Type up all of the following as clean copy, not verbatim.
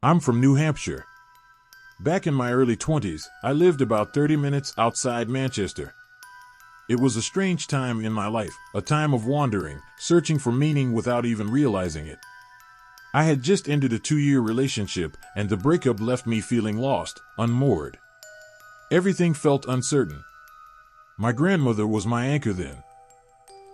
I'm from New Hampshire. Back in my early 20s, I lived about 30 minutes outside Manchester. It was a strange time in my life, a time of wandering, searching for meaning without even realizing it. I had just ended a 2-year relationship, and the breakup left me feeling lost, unmoored. Everything felt uncertain. My grandmother was my anchor then.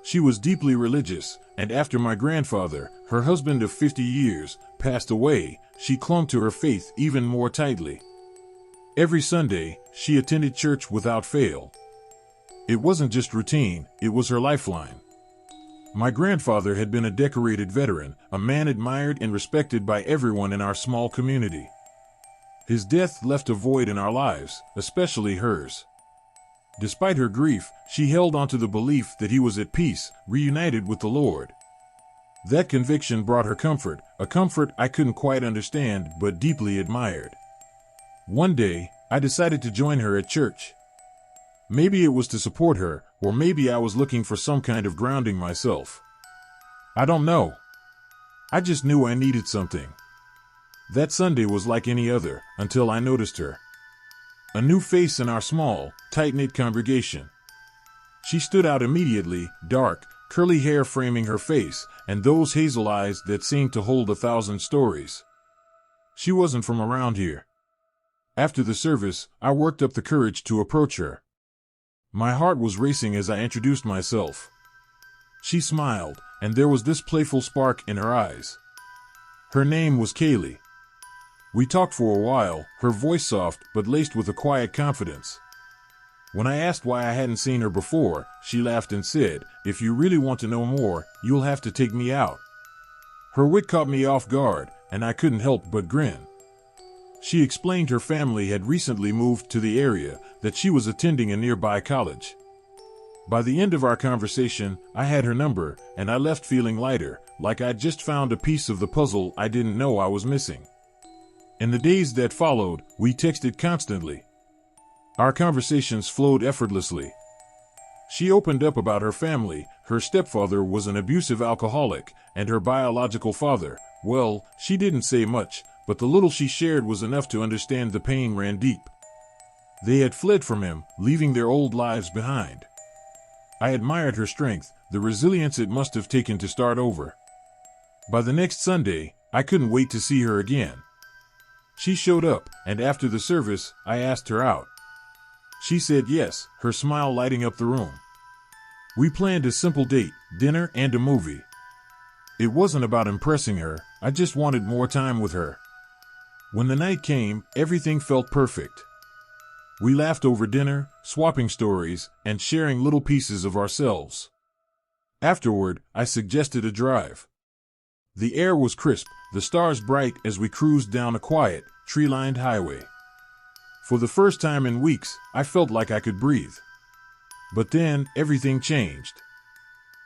She was deeply religious, and after my grandfather, her husband of 50 years, passed away, she clung to her faith even more tightly. Every Sunday, she attended church without fail. It wasn't just routine, it was her lifeline. My grandfather had been a decorated veteran, a man admired and respected by everyone in our small community. His death left a void in our lives, especially hers. Despite her grief, she held on to the belief that he was at peace, reunited with the Lord. That conviction brought her comfort, a comfort I couldn't quite understand but deeply admired. One day, I decided to join her at church. Maybe it was to support her, or maybe I was looking for some kind of grounding myself. I don't know. I just knew I needed something. That Sunday was like any other, until I noticed her. A new face in our small, tight-knit congregation. She stood out immediately, dark, curly hair framing her face, and those hazel eyes that seemed to hold 1,000 stories. She wasn't from around here. After the service, I worked up the courage to approach her. My heart was racing as I introduced myself. She smiled, and there was this playful spark in her eyes. Her name was Kaylee. We talked for a while, her voice soft but laced with a quiet confidence. When I asked why I hadn't seen her before, she laughed and said, "If you really want to know more, you'll have to take me out." Her wit caught me off guard, and I couldn't help but grin. She explained her family had recently moved to the area, that she was attending a nearby college. By the end of our conversation, I had her number, and I left feeling lighter, like I'd just found a piece of the puzzle I didn't know I was missing. In the days that followed, we texted constantly. Our conversations flowed effortlessly. She opened up about her family. Her stepfather was an abusive alcoholic, and her biological father, well, she didn't say much, but the little she shared was enough to understand the pain ran deep. They had fled from him, leaving their old lives behind. I admired her strength, the resilience it must have taken to start over. By the next Sunday, I couldn't wait to see her again. She showed up, and after the service, I asked her out. She said yes, her smile lighting up the room. We planned a simple date, dinner and a movie. It wasn't about impressing her, I just wanted more time with her. When the night came, everything felt perfect. We laughed over dinner, swapping stories, and sharing little pieces of ourselves. Afterward, I suggested a drive. The air was crisp, the stars bright as we cruised down a quiet, tree-lined highway. For the first time in weeks, I felt like I could breathe. But then, everything changed.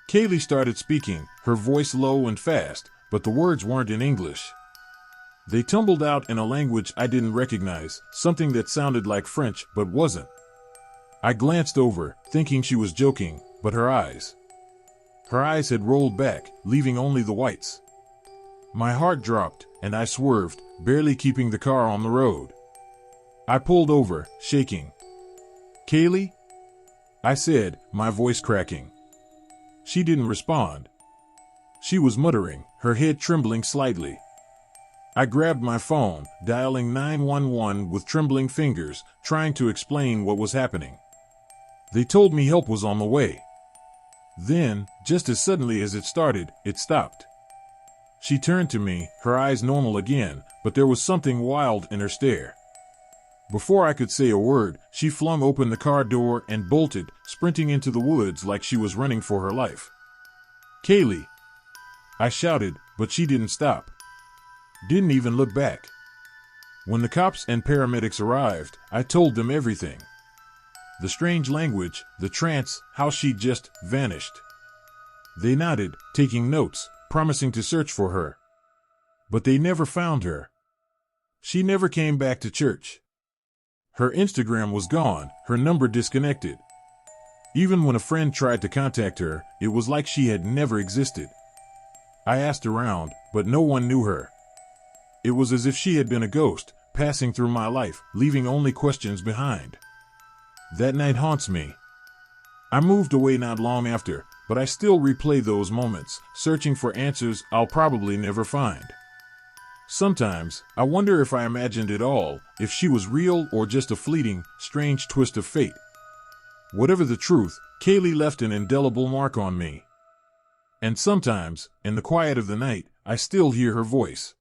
Kaylee started speaking, her voice low and fast, but the words weren't in English. They tumbled out in a language I didn't recognize, something that sounded like French but wasn't. I glanced over, thinking she was joking, but her eyes had rolled back, leaving only the whites. My heart dropped, and I swerved, barely keeping the car on the road. I pulled over, shaking. "Kaylee?" I said, my voice cracking. She didn't respond. She was muttering, her head trembling slightly. I grabbed my phone, dialing 911 with trembling fingers, trying to explain what was happening. They told me help was on the way. Then, just as suddenly as it started, it stopped. She turned to me, her eyes normal again, but there was something wild in her stare. Before I could say a word, she flung open the car door and bolted, sprinting into the woods like she was running for her life. "Kaylee!" I shouted, but she didn't stop. Didn't even look back. When the cops and paramedics arrived, I told them everything. The strange language, the trance, how she just vanished. They nodded, taking notes, promising to search for her. But they never found her. She never came back to church. Her Instagram was gone, her number disconnected. Even when a friend tried to contact her, it was like she had never existed. I asked around, but no one knew her. It was as if she had been a ghost, passing through my life, leaving only questions behind. That night haunts me. I moved away not long after, but I still replay those moments, searching for answers I'll probably never find. Sometimes, I wonder if I imagined it all, if she was real or just a fleeting, strange twist of fate. Whatever the truth, Kaylee left an indelible mark on me. And sometimes, in the quiet of the night, I still hear her voice.